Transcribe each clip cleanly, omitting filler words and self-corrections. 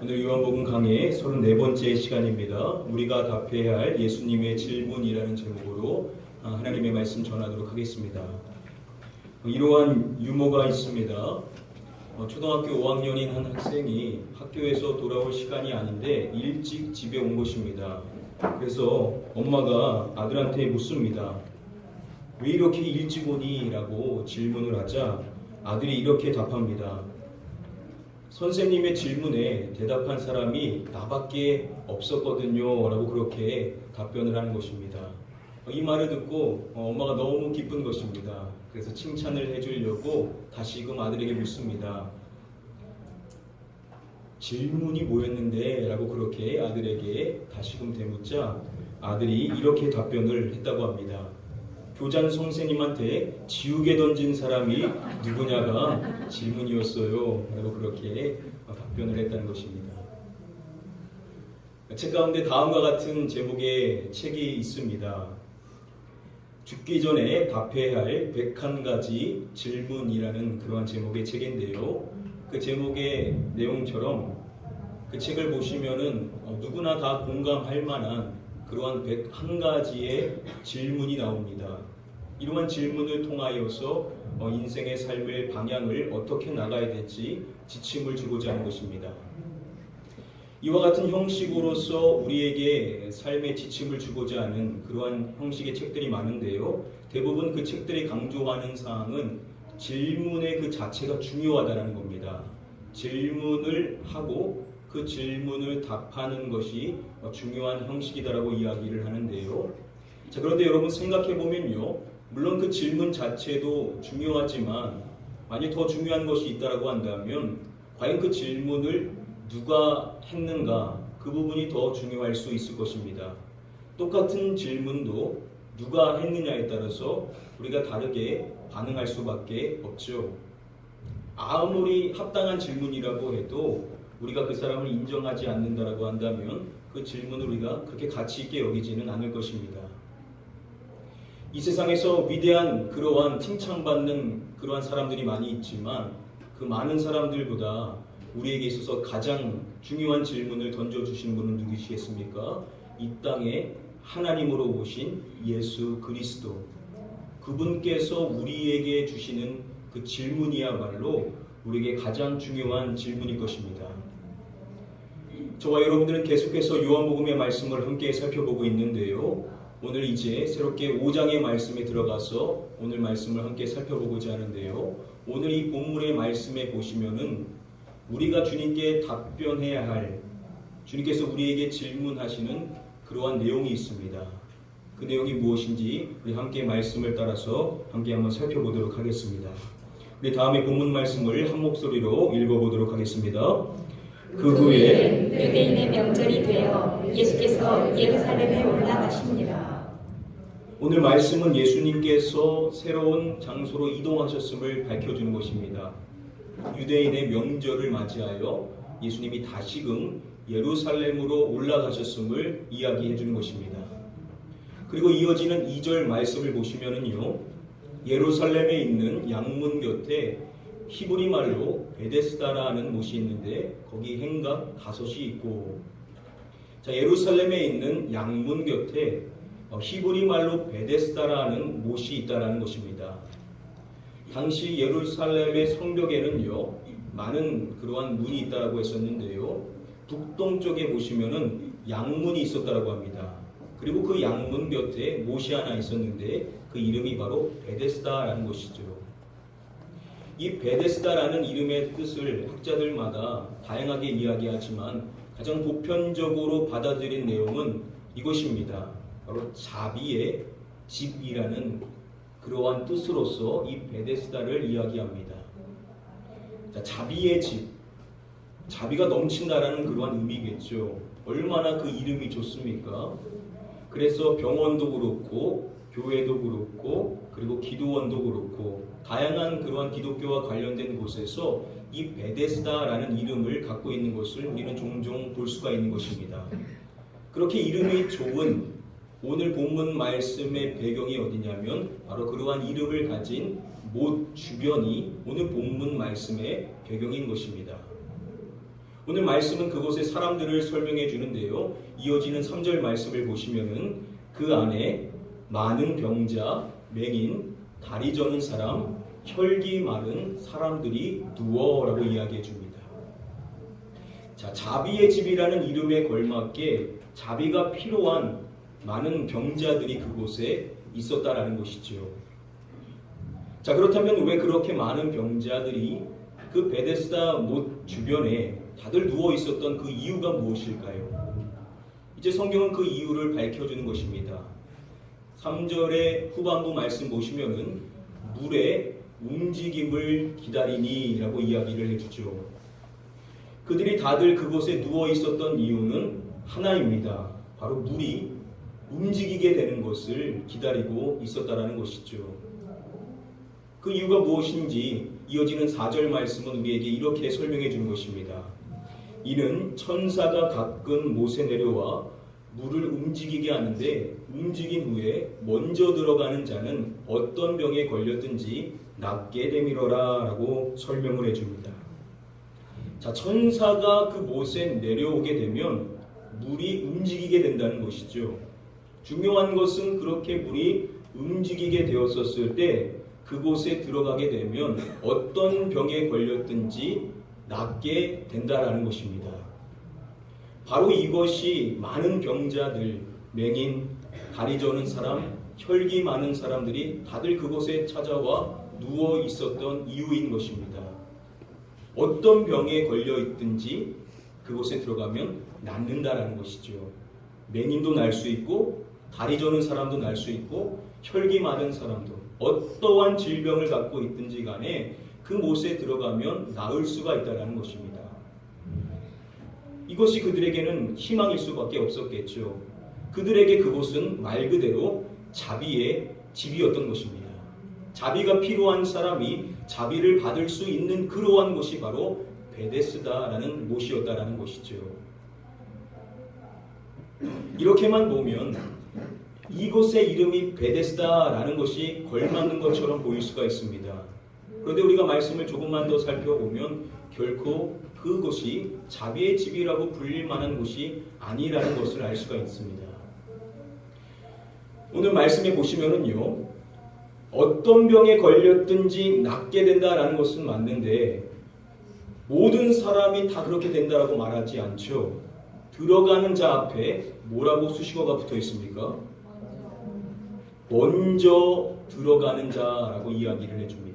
오늘 요한복음 강의 34번째 시간입니다. 우리가 답해야 할 예수님의 질문이라는 제목으로 하나님의 말씀 전하도록 하겠습니다. 이러한 유머가 있습니다. 초등학교 5학년인 한 학생이 학교에서 돌아올 시간이 아닌데 일찍 집에 온 것입니다. 그래서 엄마가 아들한테 묻습니다. 왜 이렇게 일찍 오니? 라고 질문을 하자 아들이 이렇게 답합니다. 선생님의 질문에 대답한 사람이 나밖에 없었거든요 라고 그렇게 답변을 하는 것입니다. 이 말을 듣고 엄마가 너무 기쁜 것입니다. 그래서 칭찬을 해주려고 다시금 아들에게 묻습니다. 질문이 뭐였는데? 라고 그렇게 아들에게 다시금 되묻자 아들이 이렇게 답변을 했다고 합니다. 교장 선생님한테 지우개 던진 사람이 누구냐가 질문이었어요 라고 그렇게 답변을 했다는 것입니다. 책 가운데 다음과 같은 제목의 책이 있습니다. 죽기 전에 답해야 할 101가지 질문이라는 그러한 제목의 책인데요. 그 제목의 내용처럼 그 책을 보시면은 누구나 다 공감할 만한 그러한 101가지의 질문이 나옵니다. 이러한 질문을 통하여서 인생의 삶의 방향을 어떻게 나가야 될지 지침을 주고자 하는 것입니다. 이와 같은 형식으로서 우리에게 삶의 지침을 주고자 하는 그러한 형식의 책들이 많은데요. 대부분 그 책들이 강조하는 사항은 질문의 그 자체가 중요하다는 겁니다. 질문을 하고 그 질문을 답하는 것이 중요한 형식이다라고 이야기를 하는데요. 자, 그런데 여러분 생각해 보면요. 물론 그 질문 자체도 중요하지만 만약 더 중요한 것이 있다라고 한다면 과연 그 질문을 누가 했는가 그 부분이 더 중요할 수 있을 것입니다. 똑같은 질문도 누가 했느냐에 따라서 우리가 다르게 반응할 수밖에 없죠. 아무리 합당한 질문이라고 해도 우리가 그 사람을 인정하지 않는다라고 한다면 그 질문을 우리가 그렇게 가치 있게 여기지는 않을 것입니다. 이 세상에서 위대한 그러한 칭찬받는 그러한 사람들이 많이 있지만 그 많은 사람들보다 우리에게 있어서 가장 중요한 질문을 던져주신 분은 누구시겠습니까? 이 땅에 하나님으로 오신 예수 그리스도, 그분께서 우리에게 주시는 그 질문이야말로 우리에게 가장 중요한 질문일 것입니다. 저와 여러분들은 계속해서 요한복음의 말씀을 함께 살펴보고 있는데요. 오늘 이제 새롭게 5장의 말씀에 들어가서 오늘 말씀을 함께 살펴보고자 하는데요. 오늘 이 본문의 말씀에 보시면은 우리가 주님께 답변해야 할, 주님께서 우리에게 질문하시는 그러한 내용이 있습니다. 그 내용이 무엇인지 우리 함께 말씀을 따라서 함께 한번 살펴보도록 하겠습니다. 우리 다음에 본문 말씀을 한 목소리로 읽어보도록 하겠습니다. 그 후에 유대인의 명절이 되어 예수께서 예루살렘에 올라가시니라. 오늘 말씀은 예수님께서 새로운 장소로 이동하셨음을 밝혀주는 것입니다. 유대인의 명절을 맞이하여 예수님이 다시금 예루살렘으로 올라가셨음을 이야기해 주는 것입니다. 그리고 이어지는 2절 말씀을 보시면은요, 예루살렘에 있는 양문 곁에 히브리 말로 베데스다라는 못이 있는데 거기 행각 5이 있고, 자, 예루살렘에 있는 양문 곁에 히브리 말로 베데스다라는 못이 있다라는 것입니다. 당시 예루살렘의 성벽에는요 많은 그러한 문이 있다라고 했었는데요. 북동쪽에 보시면은 양문이 있었다라고 합니다. 그리고 그 양문 곁에 못이 하나 있었는데 그 이름이 바로 베데스다라는 것이죠. 이 베데스다라는 이름의 뜻을 학자들마다 다양하게 이야기하지만 가장 보편적으로 받아들인 내용은 이것입니다. 바로 자비의 집이라는 그러한 뜻으로서 이 베데스다를 이야기합니다. 자, 자비의 집, 자비가 넘친다라는 그러한 의미겠죠. 얼마나 그 이름이 좋습니까? 그래서 병원도 그렇고 교회도 그렇고 그리고 기도원도 그렇고 다양한 그러한 기독교와 관련된 곳에서 이 베데스다라는 이름을 갖고 있는 것을 우리는 종종 볼 수가 있는 것입니다. 그렇게 이름이 좋은 오늘 본문 말씀의 배경이 어디냐면 바로 그러한 이름을 가진 못 주변이 오늘 본문 말씀의 배경인 것입니다. 오늘 말씀은 그곳의 사람들을 설명해 주는데요. 이어지는 3절 말씀을 보시면은 그 안에 많은 병자, 맹인, 다리 저는 사람, 혈기 마른 사람들이 누워라고 이야기해 줍니다. 자, 자비의 집이라는 이름에 걸맞게 자비가 필요한 많은 병자들이 그곳에 있었다라는 것이죠. 자, 그렇다면 왜 그렇게 많은 병자들이 그 베데스다 못 주변에 다들 누워 있었던 그 이유가 무엇일까요? 이제 성경은 그 이유를 밝혀주는 것입니다. 3절의 후반부 말씀 보시면은 물의 움직임을 기다리니라고 이야기를 해주죠. 그들이 다들 그곳에 누워 있었던 이유는 하나입니다. 바로 물이 움직이게 되는 것을 기다리고 있었다라는 것이죠. 그 이유가 무엇인지 이어지는 4절 말씀은 우리에게 이렇게 설명해 주는 것입니다. 이는 천사가 가끔 못에 내려와 물을 움직이게 하는데 움직인 후에 먼저 들어가는 자는 어떤 병에 걸렸든지 낫게 되밀어라 라고 설명을 해줍니다. 자, 천사가 그 못에 내려오게 되면 물이 움직이게 된다는 것이죠. 중요한 것은 그렇게 물이 움직이게 되었었을 때 그곳에 들어가게 되면 어떤 병에 걸렸든지 낫게 된다라는 것입니다. 바로 이것이 많은 병자들, 맹인, 다리 저는 사람, 혈기 많은 사람들이 다들 그곳에 찾아와 누워 있었던 이유인 것입니다. 어떤 병에 걸려 있든지 그곳에 들어가면 낫는다라는 것이죠. 맹인도 날 수 있고 다리 저는 사람도 날 수 있고 혈기 많은 사람도 어떠한 질병을 갖고 있든지 간에 그 못에 들어가면 나을 수가 있다는 것입니다. 이것이 그들에게는 희망일 수밖에 없었겠죠. 그들에게 그곳은 말 그대로 자비의 집이었던 것입니다. 자비가 필요한 사람이 자비를 받을 수 있는 그러한 곳이 바로 베데스다라는 곳이었다라는 것이죠. 이렇게만 보면 이곳의 이름이 베데스다라는 것이 걸맞는 것처럼 보일 수가 있습니다. 그런데 우리가 말씀을 조금만 더 살펴보면 결코 그곳이 자비의 집이라고 불릴 만한 곳이 아니라는 것을 알 수가 있습니다. 오늘 말씀에 보시면은요, 어떤 병에 걸렸든지 낫게 된다라는 것은 맞는데 모든 사람이 다 그렇게 된다라고 말하지 않죠. 들어가는 자 앞에 뭐라고 수식어가 붙어 있습니까? 먼저 들어가는 자라고 이야기를 해줍니다.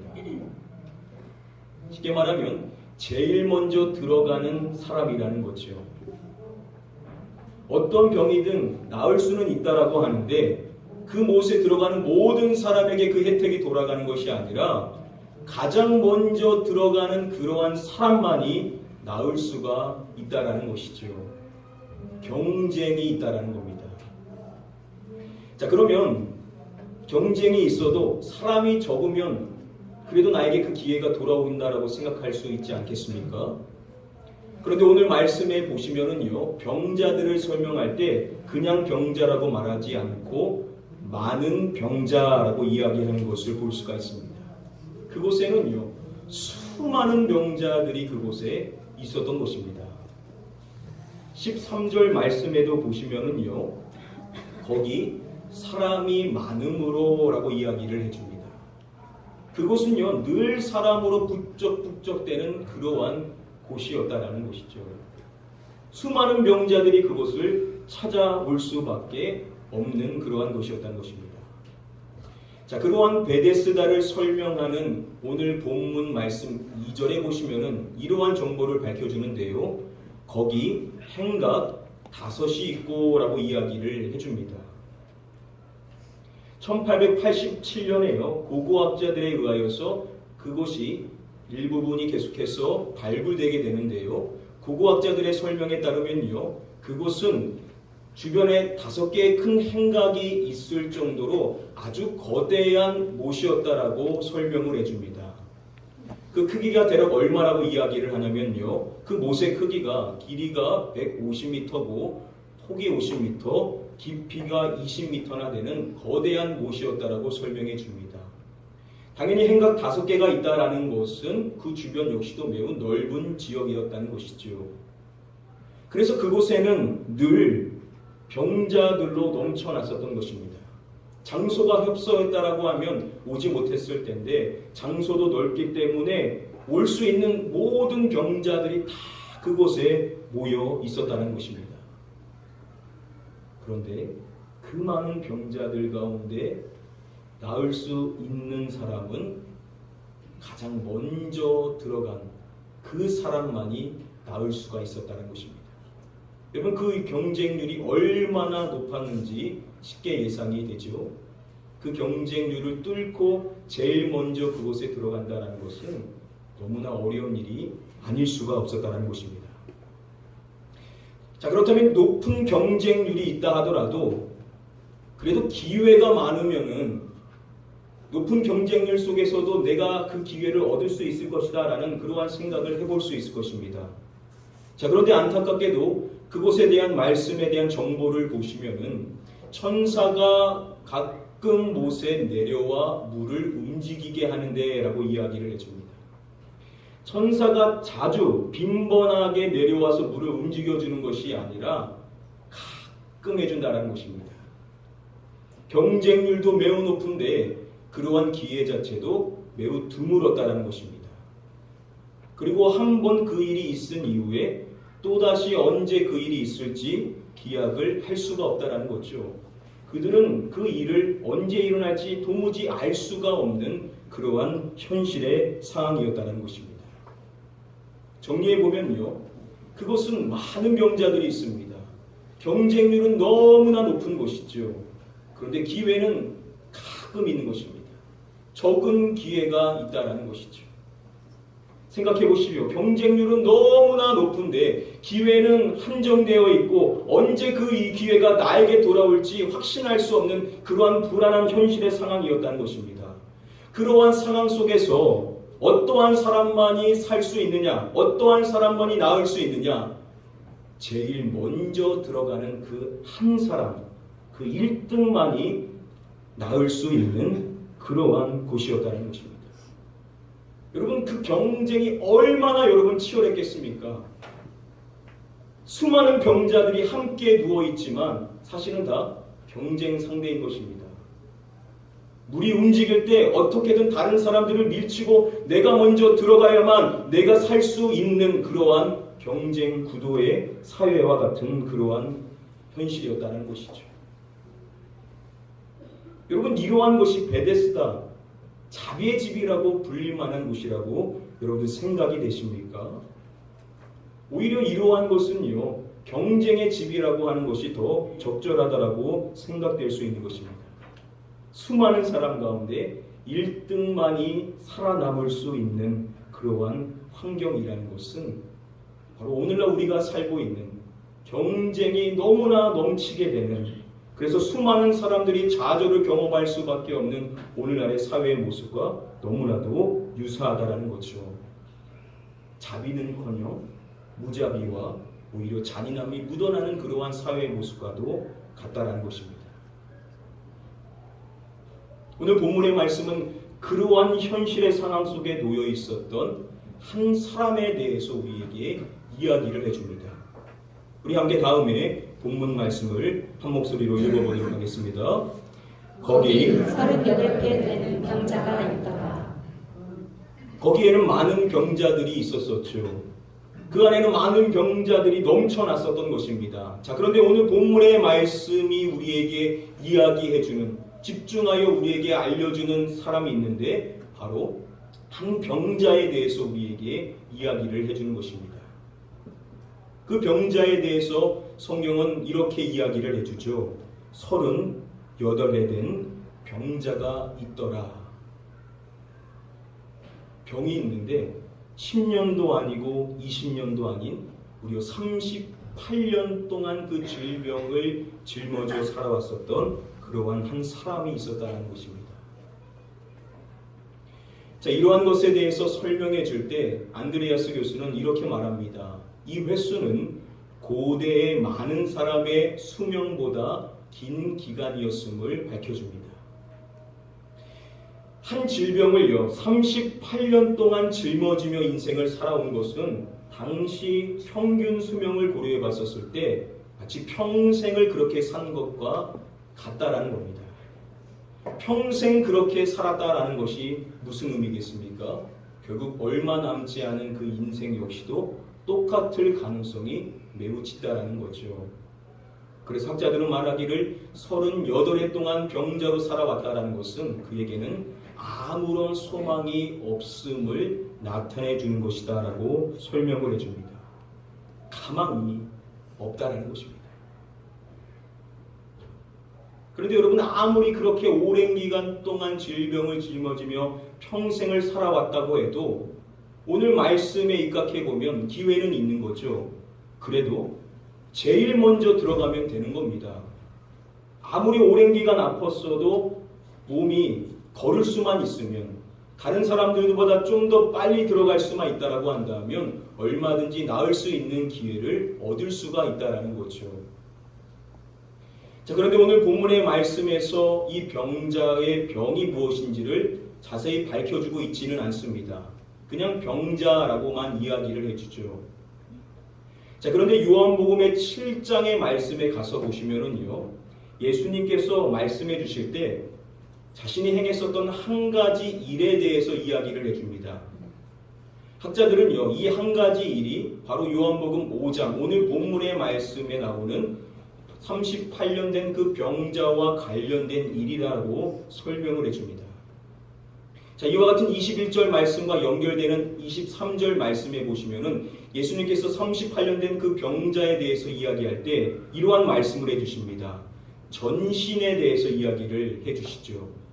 쉽게 말하면 제일 먼저 들어가는 사람이라는 거죠. 어떤 병이든 나을 수는 있다라고 하는데 그 못에 들어가는 모든 사람에게 그 혜택이 돌아가는 것이 아니라 가장 먼저 들어가는 그러한 사람만이 나을 수가 있다라는 것이죠. 경쟁이 있다라는 겁니다. 자, 그러면 경쟁이 있어도 사람이 적으면 그래도 나에게 그 기회가 돌아온다라고 생각할 수 있지 않겠습니까? 그런데 오늘 말씀에 보시면은요, 병자들을 설명할 때 그냥 병자라고 말하지 않고 많은 병자라고 이야기하는 것을 볼 수가 있습니다. 그곳에는요, 수많은 병자들이 그곳에 있었던 것입니다. 13절 말씀에도 보시면은요, 거기 사람이 많음으로라고 이야기를 해줍니다. 그곳은요, 늘 사람으로 북적북적대는 그러한 곳이었다라는 것이죠. 수많은 병자들이 그곳을 찾아올 수밖에 없는 그러한 곳이었다는 것입니다. 자, 그러한 베데스다를 설명하는 오늘 본문 말씀 2절에 보시면은 이러한 정보를 밝혀주는데요. 거기 행각 5이 있고라고 이야기를 해줍니다. 1887년에요. 고고학자들에 의하여서 그곳이 일부분이 계속해서 발굴되게 되는데요. 고고학자들의 설명에 따르면요, 그곳은 주변에 5개의 큰 행각이 있을 정도로 아주 거대한 못이었다라고 설명을 해줍니다. 그 크기가 대략 얼마라고 이야기를 하냐면요, 그 못의 크기가 길이가 150m고 폭이 50m, 깊이가 20m나 되는 거대한 못이었다라고 설명해 줍니다. 당연히 행각 5개가 있다라는 것은 그 주변 역시도 매우 넓은 지역이었다는 것이죠. 그래서 그곳에는 늘 병자들로 넘쳐났었던 것입니다. 장소가 협소했다라고 하면 오지 못했을 텐데 장소도 넓기 때문에 올 수 있는 모든 병자들이 다 그곳에 모여 있었다는 것입니다. 그런데 그 많은 병자들 가운데 나을 수 있는 사람은 가장 먼저 들어간 그 사람만이 나을 수가 있었다는 것입니다. 여러분, 그 경쟁률이 얼마나 높았는지 쉽게 예상이 되죠. 그 경쟁률을 뚫고 제일 먼저 그곳에 들어간다는 것은 너무나 어려운 일이 아닐 수가 없었다는 것입니다. 자, 그렇다면 높은 경쟁률이 있다 하더라도 그래도 기회가 많으면은 높은 경쟁률 속에서도 내가 그 기회를 얻을 수 있을 것이다 라는 그러한 생각을 해볼 수 있을 것입니다. 자, 그런데 안타깝게도 그곳에 대한 말씀에 대한 정보를 보시면은 천사가 가끔 못에 내려와 물을 움직이게 하는데 라고 이야기를 해줍니다. 천사가 자주 빈번하게 내려와서 물을 움직여주는 것이 아니라 가끔 해준다는 것입니다. 경쟁률도 매우 높은데 그러한 기회 자체도 매우 드물었다는 것입니다. 그리고 한 번 그 일이 있은 이후에 또다시 언제 그 일이 있을지 기약을 할 수가 없다는 거죠. 그들은 그 일을 언제 일어날지 도무지 알 수가 없는 그러한 현실의 상황이었다는 것입니다. 정리해보면요, 그것은 많은 병자들이 있습니다. 경쟁률은 너무나 높은 곳이죠. 그런데 기회는 가끔 있는 것입니다. 적은 기회가 있다는 것이죠. 생각해 보시오. 경쟁률은 너무나 높은데 기회는 한정되어 있고 언제 그 이 기회가 나에게 돌아올지 확신할 수 없는 그러한 불안한 현실의 상황이었다는 것입니다. 그러한 상황 속에서 어떠한 사람만이 살 수 있느냐, 어떠한 사람만이 나을 수 있느냐, 제일 먼저 들어가는 그 한 사람, 그 1등만이 나을 수 있는 그러한 곳이었다는 것입니다. 여러분, 그 경쟁이 얼마나 여러분 치열했겠습니까? 수많은 병자들이 함께 누워있지만 사실은 다 경쟁 상대인 것입니다. 물이 움직일 때 어떻게든 다른 사람들을 밀치고 내가 먼저 들어가야만 내가 살 수 있는 그러한 경쟁 구도의 사회와 같은 그러한 현실이었다는 것이죠. 여러분, 이러한 것이 베데스다, 자비의 집이라고 불릴 만한 곳이라고 여러분 생각이 되십니까? 오히려 이러한 것은요, 경쟁의 집이라고 하는 것이 더 적절하다라고 생각될 수 있는 것입니다. 수많은 사람 가운데 1등만이 살아남을 수 있는 그러한 환경이라는 것은 바로 오늘날 우리가 살고 있는 경쟁이 너무나 넘치게 되는, 그래서 수많은 사람들이 좌절을 경험할 수밖에 없는 오늘날의 사회의 모습과 너무나도 유사하다는 거죠. 자비는커녕 무자비와 오히려 잔인함이 묻어나는 그러한 사회의 모습과도 같다라는 것입니다. 오늘 본문의 말씀은 그러한 현실의 상황 속에 놓여 있었던 한 사람에 대해서 우리에게 이야기를 해줍니다. 우리 함께 다음에 본문 말씀을 한 목소리로 읽어보도록 하겠습니다. 거기 38배 되는 병자가 있더라. 거기에는 많은 병자들이 있었었죠. 그 안에는 많은 병자들이 넘쳐났었던 것입니다. 자, 그런데 오늘 본문의 말씀이 우리에게 이야기해주는, 집중하여 우리에게 알려주는 사람이 있는데 바로 한 병자에 대해서 우리에게 이야기를 해주는 것입니다. 그 병자에 대해서 성경은 이렇게 이야기를 해주죠. 38에 된 병자가 있더라. 병이 있는데 10년도 아니고 20년도 아닌 무려 38년 동안 그 질병을 짊어져 살아왔었던 그러한 한 사람이 있었다는 것입니다. 자, 이러한 것에 대해서 설명해 줄 때 안드레아스 교수는 이렇게 말합니다. 이 횟수는 고대의 많은 사람의 수명보다 긴 기간이었음을 밝혀줍니다. 한 질병을요, 38년 동안 짊어지며 인생을 살아온 것은 당시 평균 수명을 고려해 봤었을 때 마치 평생을 그렇게 산 것과 같다라는 겁니다. 평생 그렇게 살았다라는 것이 무슨 의미겠습니까? 결국 얼마 남지 않은 그 인생 역시도 똑같을 가능성이 매우 짙다라는 거죠. 그래서 학자들은 말하기를 38해 동안 병자로 살아왔다라는 것은 그에게는 아무런 소망이 없음을 나타내 주는 것이다라고 설명을 해줍니다. 가망이 없다라는 것입니다. 그런데 여러분, 아무리 그렇게 오랜 기간 동안 질병을 짊어지며 평생을 살아왔다고 해도 오늘 말씀에 입각해 보면 기회는 있는 거죠. 그래도 제일 먼저 들어가면 되는 겁니다. 아무리 오랜 기간 아팠어도 몸이 걸을 수만 있으면, 다른 사람들보다 좀 더 빨리 들어갈 수만 있다라고 한다면 얼마든지 나을 수 있는 기회를 얻을 수가 있다라는 거죠. 자, 그런데 오늘 본문의 말씀에서 이 병자의 병이 무엇인지를 자세히 밝혀주고 있지는 않습니다. 그냥 병자라고만 이야기를 해주죠. 자, 그런데 요한복음의 7장의 말씀에 가서 보시면은요, 예수님께서 말씀해 주실 때 자신이 행했었던 한 가지 일에 대해서 이야기를 해줍니다. 학자들은요, 이 한 가지 일이 바로 요한복음 5장, 오늘 본문의 말씀에 나오는 38년 된 그 병자와 관련된 일이라고 설명을 해줍니다. 자, 이와 같은 21절 말씀과 연결되는 23절 말씀에 보시면은 예수님께서 38년 된 그 병자에 대해서 이야기할 때 이러한 말씀을 해주십니다. 전신에 대해서 이야기를 해주시죠.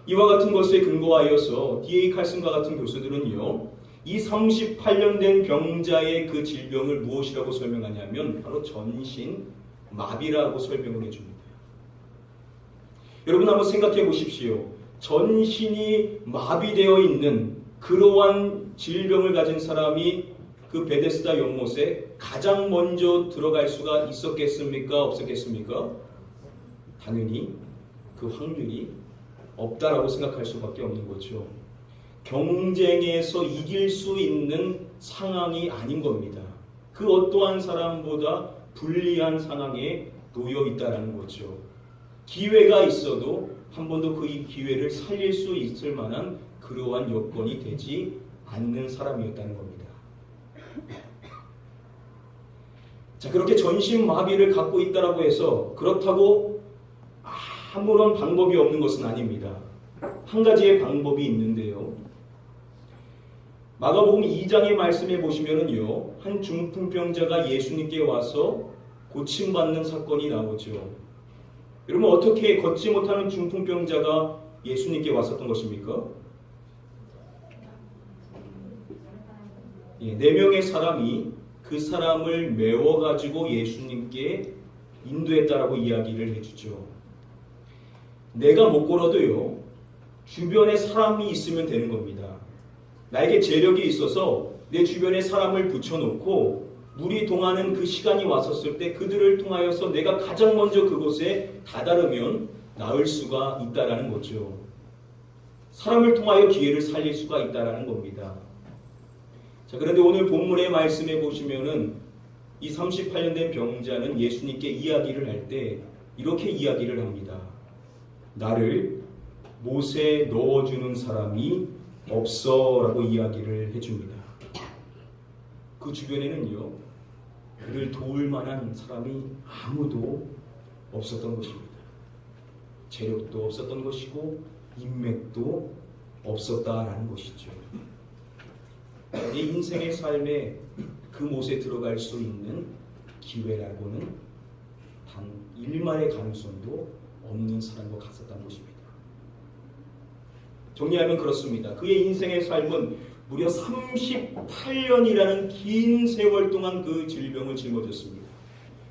이와 같은 것에 근거하여서 D.A. 칼슨과 같은 교수들은요, 이 38년 된 병자의 그 질병을 무엇이라고 설명하냐면 바로 전신 마비라고 설명을 해줍니다. 여러분 한번 생각해 보십시오. 전신이 마비되어 있는 그러한 질병을 가진 사람이 그 베데스다 연못에 가장 먼저 들어갈 수가 있었겠습니까? 없었겠습니까? 당연히 그 확률이 없다라고 생각할 수밖에 없는 거죠. 경쟁에서 이길 수 있는 상황이 아닌 겁니다. 그 어떠한 사람보다 불리한 상황에 놓여 있다라는 거죠. 기회가 있어도 한 번도 그 기회를 살릴 수 있을 만한 그러한 여건이 되지 않는 사람이었다는 겁니다. 자, 그렇게 전신 마비를 갖고 있다라고 해서 그렇다고 아무런 방법이 없는 것은 아닙니다. 한 가지의 방법이 있는데요. 마가복음 2장의 말씀에 보시면은요, 한 중풍병자가 예수님께 와서 고침받는 사건이 나오죠. 여러분, 어떻게 걷지 못하는 중풍병자가 예수님께 왔었던 것입니까? 4명의 사람이 그 사람을 메워가지고 예수님께 인도했다라고 이야기를 해주죠. 내가 못 걸어도요, 주변에 사람이 있으면 되는 겁니다. 나에게 재력이 있어서 내 주변에 사람을 붙여놓고 물이 동하는 그 시간이 왔었을 때 그들을 통하여서 내가 가장 먼저 그곳에 다다르면 나을 수가 있다라는 거죠. 사람을 통하여 기회를 살릴 수가 있다라는 겁니다. 자, 그런데 오늘 본문의 말씀에 보시면은 이 38년 된 병자는 예수님께 이야기를 할 때 이렇게 이야기를 합니다. 나를 못에 넣어주는 사람이 없어 라고 이야기를 해줍니다. 그 주변에는요, 그를 도울 만한 사람이 아무도 없었던 것입니다. 재력도 없었던 것이고 인맥도 없었다라는 것이죠. 내 인생의 삶에 그 못에 들어갈 수 있는 기회라고는 단 1만의 가능성도 없는 사람과 같았다는 것입니다. 정리하면 그렇습니다. 그의 인생의 삶은 무려 38년이라는 긴 세월 동안 그 질병을 짊어졌습니다.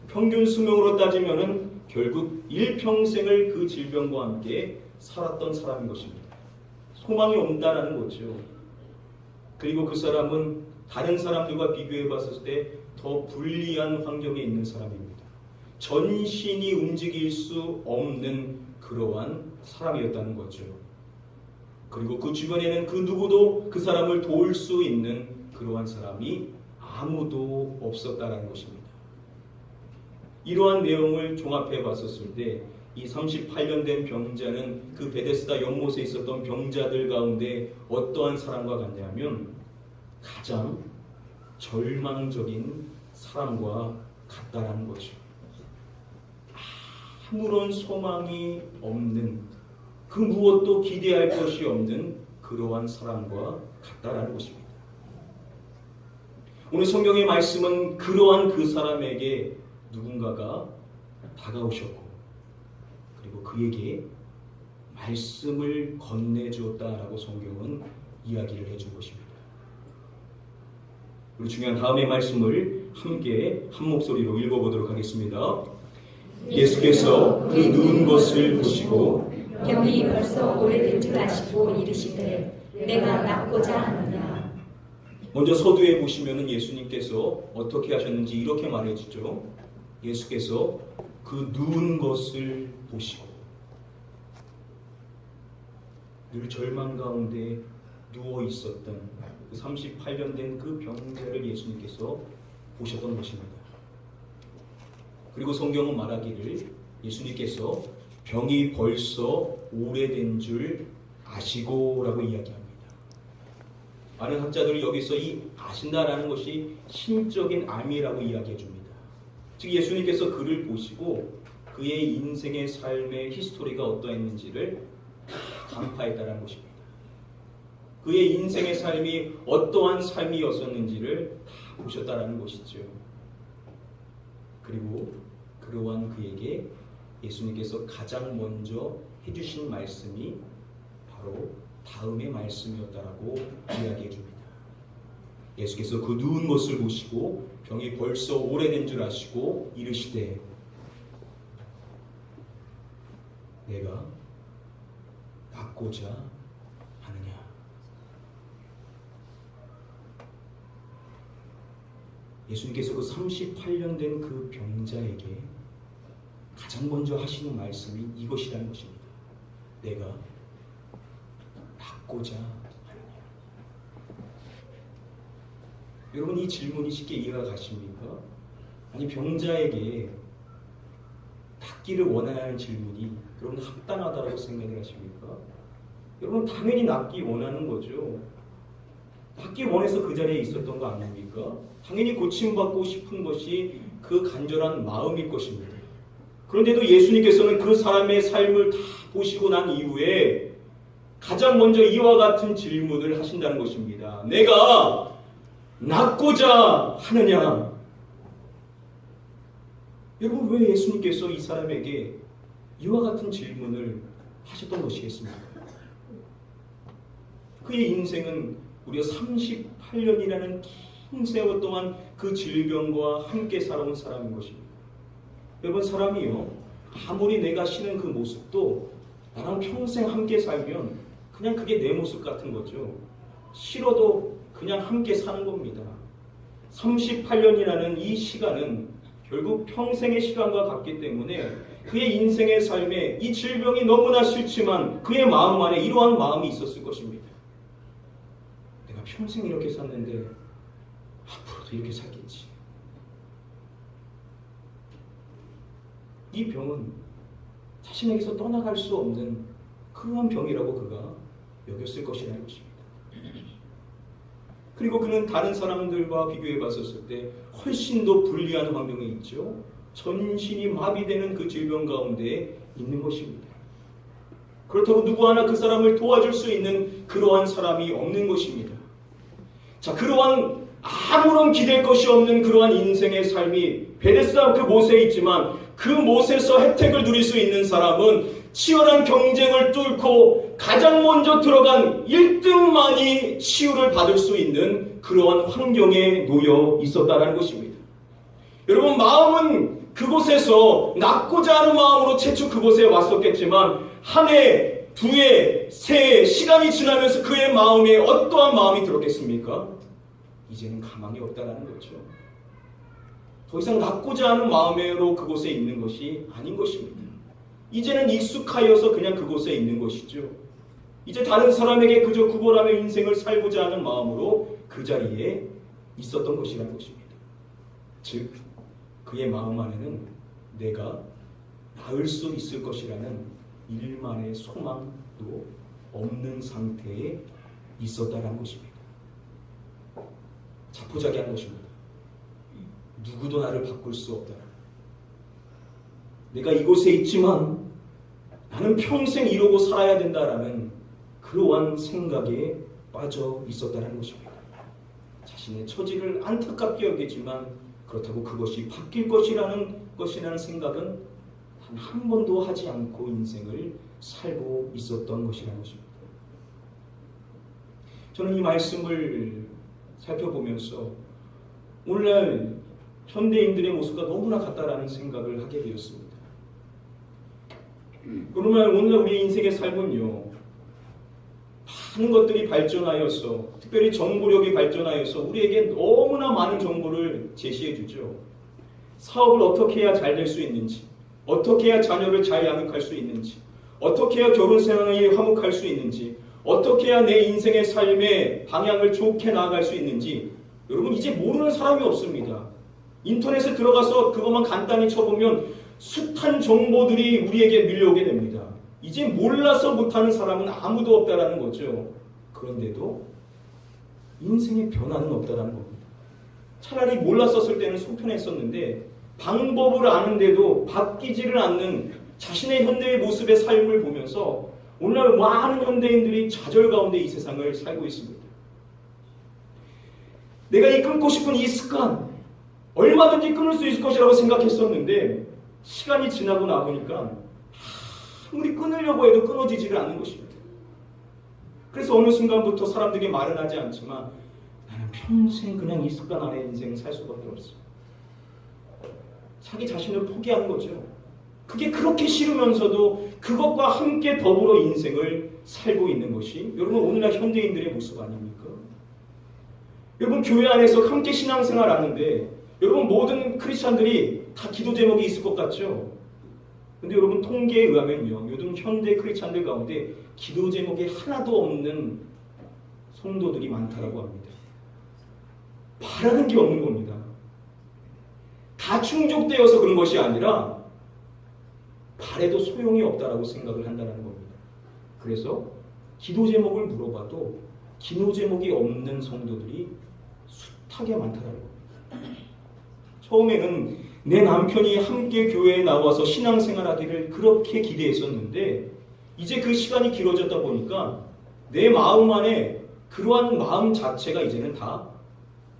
평균 수명으로 따지면은 결국 일평생을 그 질병과 함께 살았던 사람인 것입니다. 소망이 없다라는 거죠. 그리고 그 사람은 다른 사람들과 비교해 봤을 때 더 불리한 환경에 있는 사람입니다. 전신이 움직일 수 없는 그러한 사람이었다는 거죠. 그리고 그 주변에는 그 누구도 그 사람을 도울 수 있는 그러한 사람이 아무도 없었다라는 것입니다. 이러한 내용을 종합해 봤었을 때 이 38년 된 병자는 그 베데스다 연못에 있었던 병자들 가운데 어떠한 사람과 같냐면 가장 절망적인 사람과 같다라는 거죠. 아무런 소망이 없는, 그 무엇도 기대할 것이 없는 그러한 사람과 같다라는 것입니다. 오늘 성경의 말씀은 그러한 그 사람에게 누군가가 다가오셨고 그리고 그에게 말씀을 건네주었다라고 성경은 이야기를 해준 것입니다. 우리 중요한 다음의 말씀을 함께 한 목소리로 읽어보도록 하겠습니다. 예수께서 그 누운 것을 보시고 병이 벌써 오래된 줄 아시고 이르시되 내가 낫고자 하느냐. 먼저 서두에 보시면은 예수님께서 어떻게 하셨는지 이렇게 말해주죠. 예수께서 그 누운 것을 보시고, 늘 절망 가운데 누워 있었던 그 38년 된 그 병자를 예수님께서 보셨던 것입니다. 그리고 성경은 말하기를 예수님께서 병이 벌써 오래된 줄 아시고라고 이야기합니다. 많은 학자들은 여기서 이 아신다라는 것이 신적인 암이라고 이야기해 줍니다. 즉 예수님께서 그를 보시고 그의 인생의 삶의 히스토리가 어떠했는지를 간파했다라는 것입니다. 그의 인생의 삶이 어떠한 삶이었었는지를 다 보셨다라는 것이죠. 그리고 그러한 그에게 예수님께서 가장 먼저 해주신 말씀이 바로 다음의 말씀이었다라고 이야기해 줍니다. 예수께서 그 누운 것을 보시고 병이 벌써 오래된 줄 아시고 이르시되 내가 낫고자 하느냐. 예수님께서 그 38년 된 그 병자에게 가장 먼저 하시는 말씀이 이것이라는 것입니다. 내가 낫고자 하느냐. 여러분, 이 질문이 쉽게 이해가 가십니까? 아니, 병자에게 낫기를 원하는 질문이 여러분 합당하다고 생각을 하십니까? 여러분, 당연히 낫기 원하는 거죠. 낫기 원해서 그 자리에 있었던 거 아닙니까? 당연히 고침받고 싶은 것이 그 간절한 마음일 것입니다. 그런데도 예수님께서는 그 사람의 삶을 다 보시고 난 이후에 가장 먼저 이와 같은 질문을 하신다는 것입니다. 내가 낫고자 하느냐? 여러분, 왜 예수님께서 이 사람에게 이와 같은 질문을 하셨던 것이겠습니까? 그의 인생은 무려 38년이라는 긴 세월 동안 그 질병과 함께 살아온 사람인 것입니다. 여러분, 사람이요, 아무리 내가 싫은 그 모습도 나랑 평생 함께 살면 그냥 그게 내 모습 같은 거죠. 싫어도 그냥 함께 사는 겁니다. 38년이라는 이 시간은 결국 평생의 시간과 같기 때문에 그의 인생의 삶에 이 질병이 너무나 싫지만 그의 마음 안에 이러한 마음이 있었을 것입니다. 내가 평생 이렇게 샀는데 앞으로도 이렇게 살겠지. 이 병은 자신에게서 떠나갈 수 없는 그러한 병이라고 그가 여겼을 것이라는 것입니다. 그리고 그는 다른 사람들과 비교해 봤었을 때 훨씬 더 불리한 환경에 있죠. 전신이 마비되는 그 질병 가운데 있는 것입니다. 그렇다고 누구 하나 그 사람을 도와줄 수 있는 그러한 사람이 없는 것입니다. 자, 그러한 아무런 기댈 것이 없는 그러한 인생의 삶이 베데스다 그 못에 있지만 그 못에서 혜택을 누릴 수 있는 사람은 치열한 경쟁을 뚫고 가장 먼저 들어간 1등만이 치유를 받을 수 있는 그러한 환경에 놓여 있었다는 것입니다. 여러분, 마음은 그곳에서 낫고자 하는 마음으로 최초 그곳에 왔었겠지만 한 해, 두 해, 세 해 시간이 지나면서 그의 마음에 어떠한 마음이 들었겠습니까? 이제는 가망이 없다는 거죠. 더 이상 낫고자 하는 마음으로 그곳에 있는 것이 아닌 것입니다. 이제는 익숙하여서 그냥 그곳에 있는 것이죠. 이제 다른 사람에게 그저 구걸하며 인생을 살고자 하는 마음으로 그 자리에 있었던 것이라는 것입니다. 즉 그의 마음 안에는 내가 나을 수 있을 것이라는 일만의 소망도 없는 상태에 있었다는 것입니다. 자포자기한 것입니다. 누구도 나를 바꿀 수 없다. 내가 이곳에 있지만 나는 평생 이러고 살아야 된다라는 그러한 생각에 빠져 있었다는 것입니다. 자신의 처지를 안타깝게 여기지만 그렇다고 그것이 바뀔 것이라는 생각은 단 한 번도 하지 않고 인생을 살고 있었던 것이라는 것입니다. 저는 이 말씀을 살펴보면서 오늘날 현대인들의 모습과 너무나 같다라는 생각을 하게 되었습니다. 오늘날 우리 인생의 삶은요, 많은 것들이 발전하여서, 특별히 정보력이 발전하여서 우리에게 너무나 많은 정보를 제시해 주죠. 사업을 어떻게 해야 잘 될 수 있는지, 어떻게 해야 자녀를 잘 양육할 수 있는지, 어떻게 해야 결혼 생활이 화목할 수 있는지, 어떻게 해야 내 인생의 삶의 방향을 좋게 나아갈 수 있는지, 여러분 이제 모르는 사람이 없습니다. 인터넷에 들어가서 그것만 간단히 쳐보면 숱한 정보들이 우리에게 밀려오게 됩니다. 이제 몰라서 못하는 사람은 아무도 없다라는 거죠. 그런데도 인생의 변화는 없다라는 겁니다. 차라리 몰랐었을 때는 속편했었는데 방법을 아는데도 바뀌지를 않는 자신의 현대의 모습의 삶을 보면서 오늘날 많은 현대인들이 좌절 가운데 이 세상을 살고 있습니다. 내가 이 끊고 싶은 이 습관 얼마든지 끊을 수 있을 것이라고 생각했었는데 시간이 지나고 나보니까 아무리 끊으려고 해도 끊어지지를 않는 것입니다. 그래서 어느 순간부터 사람들이 말은 하지 않지만 나는 평생 그냥 이 습관 안에 인생 살 수밖에 없어. 자기 자신을 포기하는 거죠. 그게 그렇게 싫으면서도 그것과 함께 더불어 인생을 살고 있는 것이 여러분 오늘날 현대인들의 모습 아닙니까? 여러분 교회 안에서 함께 신앙생활 하는데 여러분 모든 크리스찬들이 다 기도 제목이 있을 것 같죠? 근데 여러분 통계에 의하면요, 요즘 현대 크리스찬들 가운데 기도 제목이 하나도 없는 성도들이 많다라고 합니다. 바라는 게 없는 겁니다. 다 충족되어서 그런 것이 아니라 바래도 소용이 없다라고 생각을 한다는 겁니다. 그래서 기도 제목을 물어봐도 기도 제목이 없는 성도들이 숱하게 많다라는 겁니다. 처음에는 내 남편이 함께 교회에 나와서 신앙생활하기를 그렇게 기대했었는데 이제 그 시간이 길어졌다 보니까 내 마음 안에 그러한 마음 자체가 이제는 다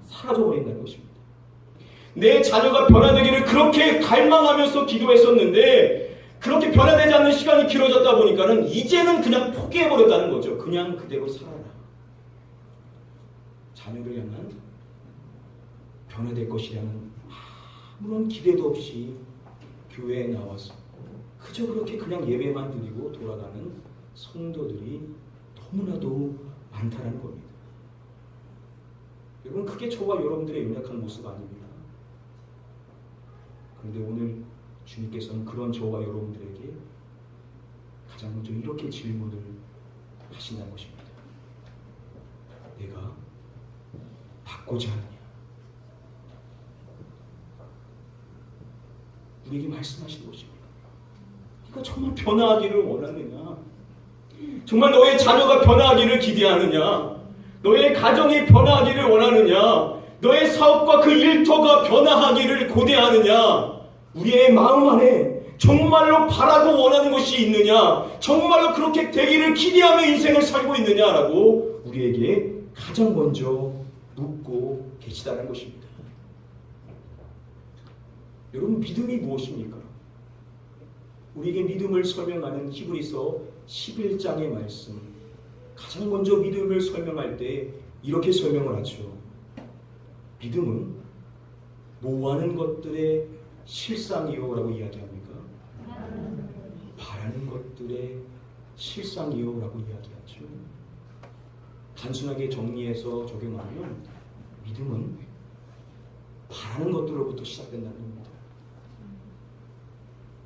사라져버린다는 것입니다. 내 자녀가 변화되기를 그렇게 갈망하면서 기도했었는데 그렇게 변화되지 않는 시간이 길어졌다 보니까는 이제는 그냥 포기해버렸다는 거죠. 그냥 그대로 살아라. 자녀를 향한 변화될 것이라는 아무런 기대도 없이 교회에 나와서 그저 그렇게 그냥 예배만 드리고 돌아가는 성도들이 너무나도 많다는 겁니다. 여러분 그게 저와 여러분들의 연약한 모습 아닙니다. 그런데 오늘 주님께서는 그런 저와 여러분들에게 가장 먼저 이렇게 질문을 하신다는 것입니다. 내가 받고자 하느냐? 우리에게 말씀하시는 것입니다. 네가 정말 변화하기를 원하느냐? 정말 너의 자녀가 변화하기를 기대하느냐? 너의 가정이 변화하기를 원하느냐? 너의 사업과 그 일터가 변화하기를 고대하느냐? 우리의 마음 안에 정말로 바라고 원하는 것이 있느냐? 정말로 그렇게 되기를 기대하며 인생을 살고 있느냐라고 우리에게 가장 먼저 묻고 계시다는 것입니다. 여러분 믿음이 무엇입니까? 우리에게 믿음을 설명하는 히브리서 11장의 말씀, 가장 먼저 믿음을 설명할 때 이렇게 설명을 하죠. 믿음은 모하는 것들의 실상이요 라고 이야기합니까? 바라는 것들의 실상이요 라고 이야기하죠. 단순하게 정리해서 적용하면 믿음은 바라는 것들로부터 시작된다는 겁니다.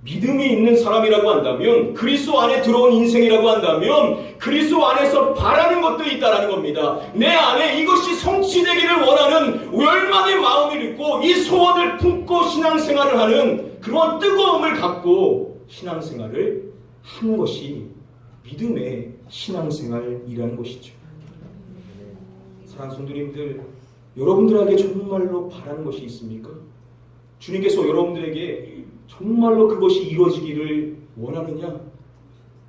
믿음이 있는 사람이라고 한다면, 그리스도 안에 들어온 인생이라고 한다면 그리스도 안에서 바라는 것도 있다라는 겁니다. 내 안에 이것이 성취되기를 원하는 열망의 마음을 입고 이 소원을 품고 신앙생활을 하는 그런 뜨거움을 갖고 신앙생활을 하는 것이 믿음의 신앙생활이라는 것이죠. 사랑하는 성도님들, 여러분들에게 정말로 바라는 것이 있습니까? 주님께서 여러분들에게 정말로 그것이 이루어지기를 원하느냐?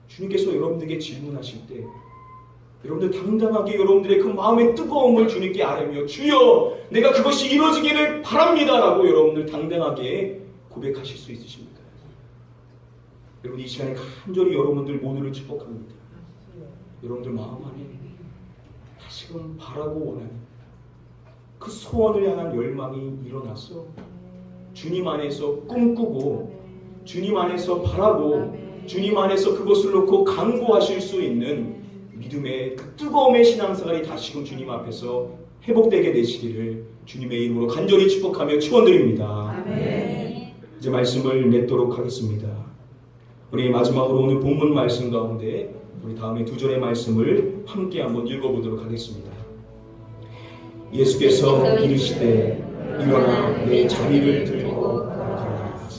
주님께서 여러분들에게 질문하실 때 여러분들 당당하게 여러분들의 그 마음의 뜨거움을 주님께 아뢰며 주여 내가 그것이 이루어지기를 바랍니다 라고 여러분들 당당하게 고백하실 수 있으십니까? 여러분 이 시간에 간절히 여러분들 모두를 축복합니다. 여러분들 마음 안에 다시금 바라고 원하는 그 소원을 향한 열망이 일어나서 주님 안에서 꿈꾸고 주님 안에서 바라고 주님 안에서 그것을 놓고 강구하실 수 있는 믿음의 그 뜨거움의 신앙생활이 다시금 주님 앞에서 회복되게 되시기를 주님의 이름으로 간절히 축복하며 축원드립니다. 아멘. 이제 말씀을 맺도록 하겠습니다. 우리 마지막으로 오늘 본문 말씀 가운데 우리 다음에 2절의 말씀을 함께 한번 읽어보도록 하겠습니다. 예수께서 이르시되 일어나 내 자리를 들고 걸어가라.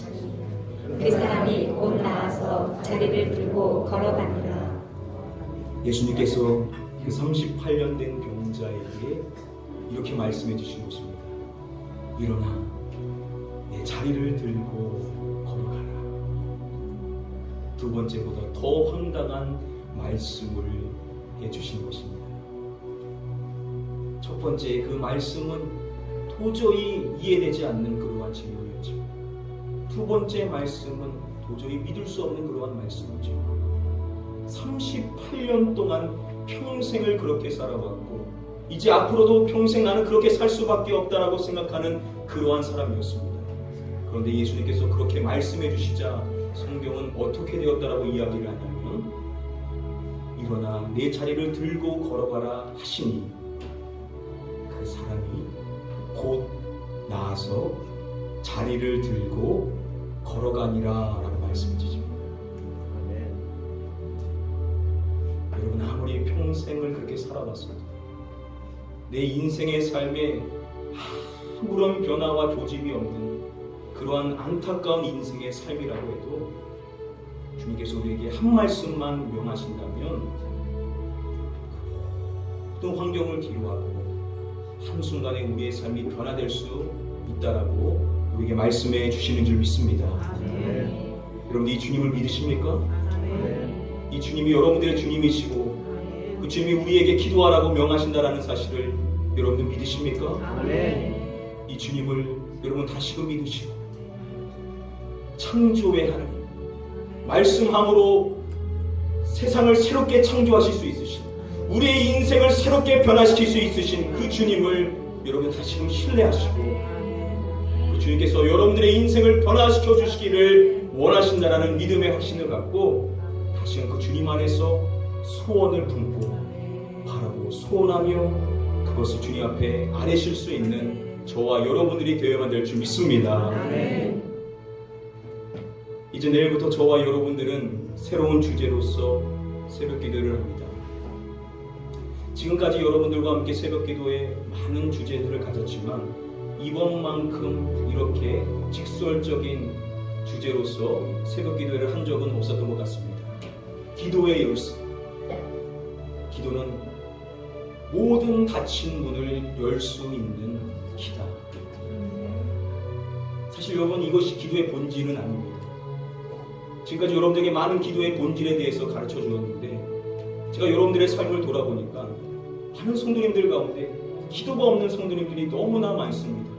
그 사람이 곧 나와서 자리를 들고 걸어가니라. 예수님께서 그 38년 된 병자에게 이렇게 말씀해 주신 것입니다. 일어나 내 자리를 들고 걸어가라. 두 번째보다 더 황당한 말씀을 해주신 것입니다. 첫 번째 그 말씀은 도저히 이해되지 않는 그러한 질문이었죠. 두 번째 말씀은 도저히 믿을 수 없는 그러한 말씀이죠. 38년 동안 평생을 그렇게 살아왔고 이제 앞으로도 평생 나는 그렇게 살 수밖에 없다라고 생각하는 그러한 사람이었습니다. 그런데 예수님께서 그렇게 말씀해 주시자 성경은 어떻게 되었다라고 이야기를 하냐면 일어나 내 자리를 들고 걸어가라 하시니 그 사람이 곧 나아서 자리를 들고 걸어가니라 라고 말씀해 주십니다. 여러분 아무리 평생을 그렇게 살아왔어도 내 인생의 삶에 아무런 변화와 조짐이 없는 그러한 안타까운 인생의 삶이라고 해도 주님께서 우리에게 한 말씀만 명하신다면 모든 환경을 뒤로하고 한순간에 우리의 삶이 변화될 수 있다라고 우리에게 말씀해 주시는 줄 믿습니다. 아멘. 여러분 이 주님을 믿으십니까? 아멘. 이 주님이 여러분들의 주님이시고 그 주님이 우리에게 기도하라고 명하신다라는 사실을 여러분들 믿으십니까? 아멘. 이 주님을 여러분 다시금 믿으시고 창조의 하나님 말씀함으로 세상을 새롭게 창조하실 수 있으신 우리의 인생을 새롭게 변화시킬 수 있으신 그 주님을 여러분 다시금 신뢰하시고 그 주님께서 여러분들의 인생을 변화시켜 주시기를 원하신다라는 믿음의 확신을 갖고 다시금 그 주님 안에서 소원을 품고 바라고 소원하며 그것을 주님 앞에 아뢰실 수 있는 저와 여러분들이 되어야만 될 줄 믿습니다. 아멘. 이제 내일부터 저와 여러분들은 새로운 주제로서 새벽 기도를 합니다. 지금까지 여러분들과 함께 새벽 기도에 많은 주제들을 가졌지만 이번만큼 이렇게 직설적인 주제로서 새벽 기도를 한 적은 없었던 것 같습니다. 기도의 열쇠. 기도는 모든 닫힌 문을 열 수 있는 기다. 사실 여러분 이것이 기도의 본질은 아닙니다. 지금까지 여러분들에게 많은 기도의 본질에 대해서 가르쳐 주었는데 제가 여러분들의 삶을 돌아보니까 많은 성도님들 가운데 기도가 없는 성도님들이 너무나 많습니다.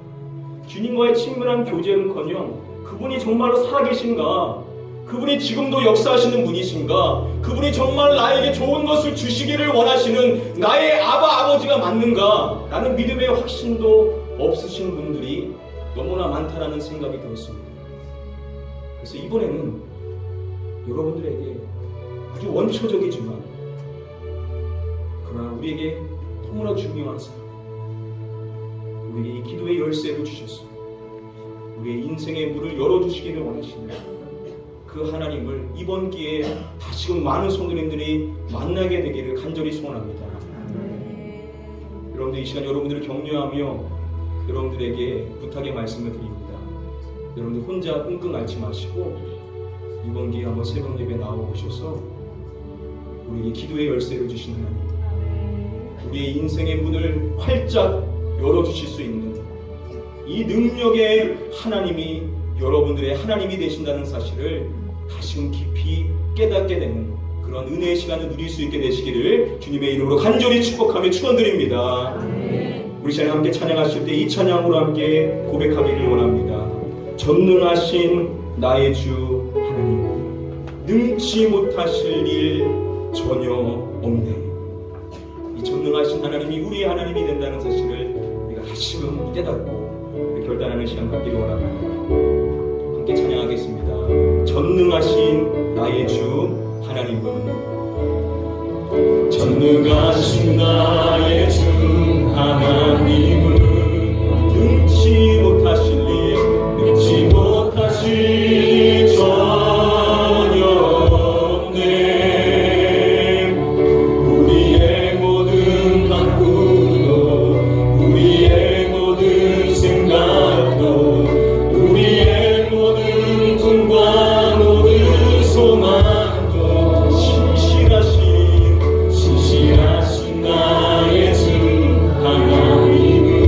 주님과의 친밀한 교제는커녕 그분이 정말로 살아계신가, 그분이 지금도 역사하시는 분이신가, 그분이 정말 나에게 좋은 것을 주시기를 원하시는 나의 아버지가 맞는가 라는 믿음의 확신도 없으신 분들이 너무나 많다라는 생각이 들었습니다. 그래서 이번에는 여러분들에게 아주 원초적이지만 그러나 우리에게 너무나 중요한 사람, 우리에게 이 기도의 열쇠를 주셨습니다. 우리의 인생의 문을 열어주시기를 원하시는 그 하나님을 이번 기회에 다시금 많은 성도님들이 만나게 되기를 간절히 소원합니다. 여러분들 이 시간 여러분들을 격려하며 여러분들에게 부탁의 말씀을 드립니다. 여러분들 혼자 끙끙 앓지 마시고 이번 기회에 한번 새벽 예배 나와보셔서 우리에게 기도의 열쇠를 주신 하나님, 우리의 인생의 문을 활짝 열어주실 수 있는 이 능력의 하나님이 여러분들의 하나님이 되신다는 사실을 다시금 깊이 깨닫게 되는 그런 은혜의 시간을 누릴 수 있게 되시기를 주님의 이름으로 간절히 축복하며 축원드립니다. 우리 시간에 함께 찬양하실 때 이 찬양으로 함께 고백하기를 원합니다. 전능하신 나의 주 하나님, 능치 못하실 일 전혀 없네. 이 전능하신 하나님이 우리의 하나님이 된다는 사실을 우리가 다시금 깨닫고 결단하는 시간 갖기를 원합니다. 함께 찬양하겠습니다. 전능하신 나의 주 하나님은, 전능하신 나의 주 하나님은 능치 못하실 일, 능치 못하실 일 전혀 없네. 우리의 모든 바꾸도, 우리의 모든 생각도, 우리의 모든 꿈과 모든 소망도 신실하신 나의 주 하나님은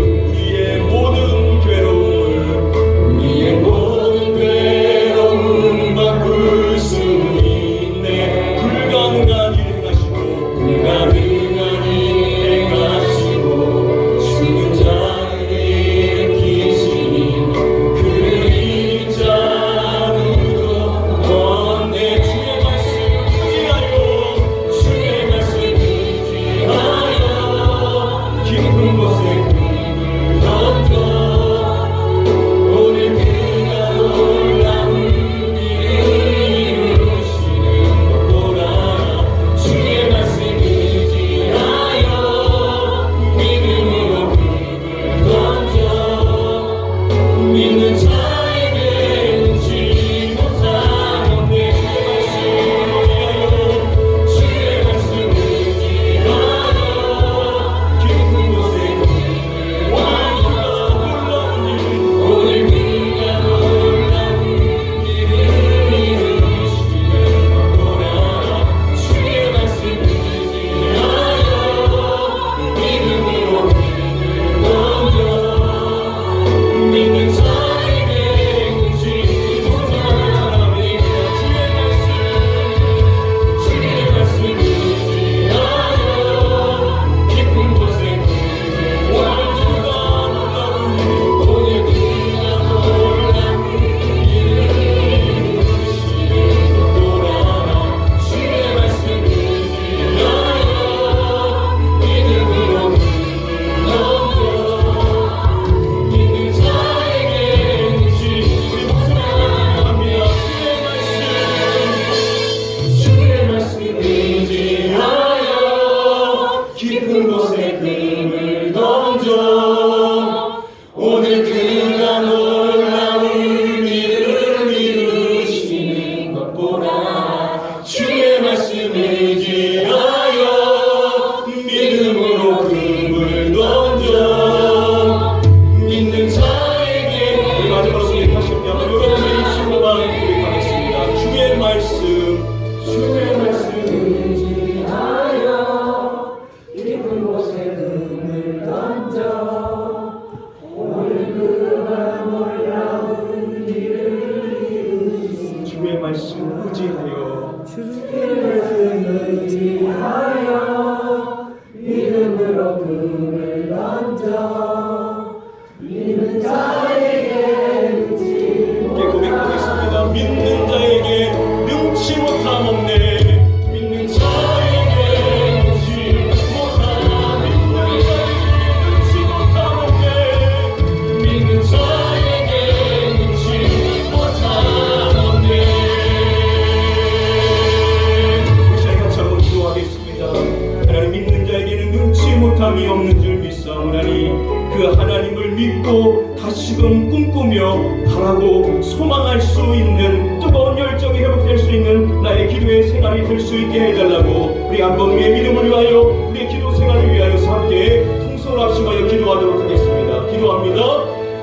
바라고 소망할 수 있는 뜨거운 열정이 회복될 수 있는 나의 기도의 생활이 될 수 있게 해달라고 우리 한번 우리의 믿음을 위하여 우리의 기도 생활을 위하여서 함께 통성을 합심하여 기도하도록 하겠습니다. 기도합니다.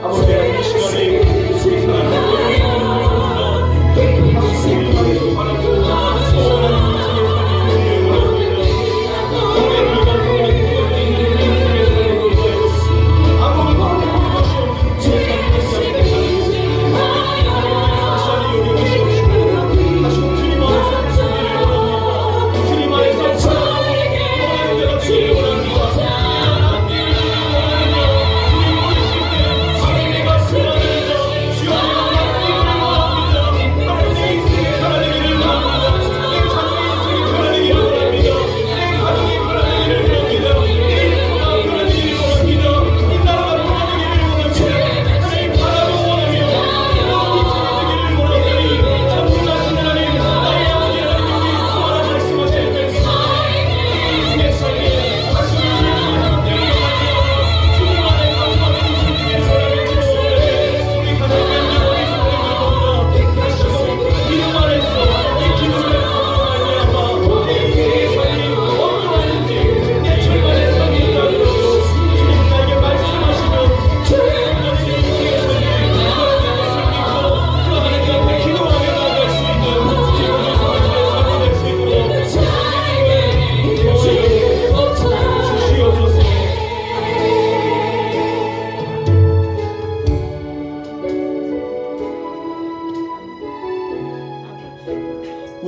아버지 하나님, 이 시간에 우리 사랑하는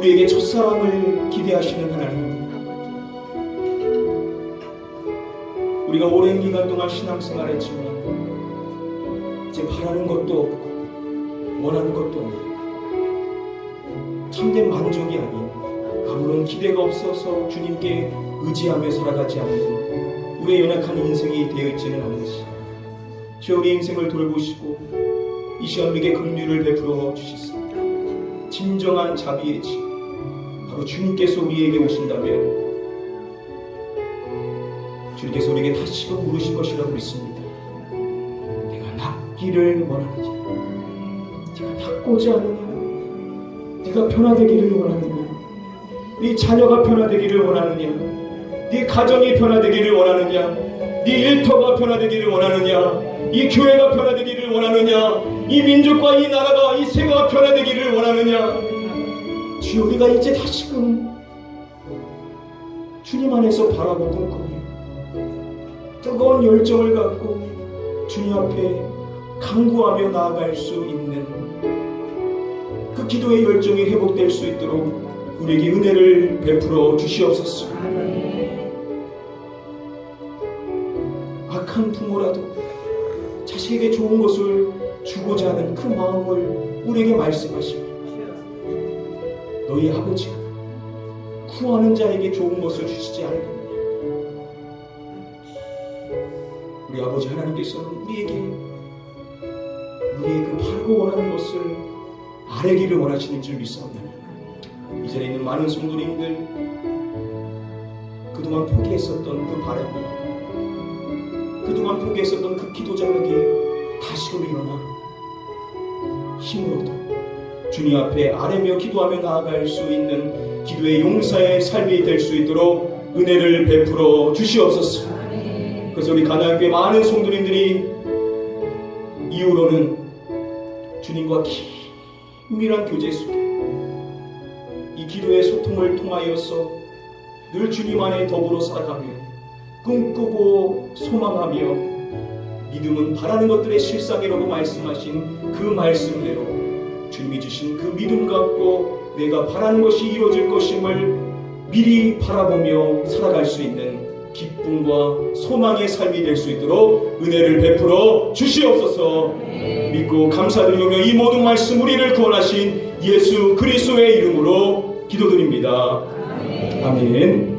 우리에게 첫사랑을 기대하시는 하나님, 우리가 오랜 기간 동안 신앙생활했지만 이제 바라는 것도 없고 원하는 것도 없고 참된 만족이 아닌 아무런 기대가 없어서 주님께 의지하며 살아가지 않는 우리의 연약한 인생이 되어 있지는 않은지 주여 우리 인생을 돌보시고 이 시간 우리에게 긍휼을 베풀어 주시사 진정한 자비의 지 바로 주님께서 우리에게 오신다면 주님께서 우리에게 다시금 물으실 것이라고 믿습니다. 내가 낫기를 원하느냐, 네가 낫고자 하느냐, 네가 변화되기를 원하느냐, 네 자녀가 변화되기를 원하느냐, 네 가정이 변화되기를 원하느냐, 네 일터가 변화되기를 원하느냐, 이 교회가 변화되기를 원하느냐, 이 민족과 이 나라가 이 세계가 변화되기를 원하느냐. 주여, 우리가 이제 다시금 주님 안에서 바라고 꿈꾸며 뜨거운 열정을 갖고 주님 앞에 간구하며 나아갈 수 있는 그 기도의 열정이 회복될 수 있도록 우리에게 은혜를 베풀어 주시옵소서. 악한 부모라도 자식에게 좋은 것을 주고자 하는 그 마음을 우리에게 말씀하십니다. 너희 아버지가 구하는 자에게 좋은 것을 주시지 않을 겁니다. 우리 아버지 하나님께서는 우리의 그 바라고 원하는 것을 아뢰기를 원하시는 줄 믿사옵니다. 이 자리에 있는 많은 성도님들, 그동안 포기했었던 그 바람, 그동안 포기했었던 그 기도자에게 다시금 일어나 힘으로도 주님 앞에 아뢰며 기도하며 나아갈 수 있는 기도의 용사의 삶이 될 수 있도록 은혜를 베풀어 주시옵소서. 그래서 우리 가나안교회 많은 성도님들이 이후로는 주님과 긴밀한 교제 속에 이 기도의 소통을 통하여서 늘 주님 안에 더불어 살아가며 꿈꾸고 소망하며 믿음은 바라는 것들의 실상이라고 말씀하신 그 말씀대로 주님이 주신 그 믿음 갖고 내가 바라는 것이 이루어질 것임을 미리 바라보며 살아갈 수 있는 기쁨과 소망의 삶이 될 수 있도록 은혜를 베풀어 주시옵소서. 믿고 감사드리며 이 모든 말씀 우리를 구원하신 예수 그리스도의 이름으로 기도드립니다. 아멘.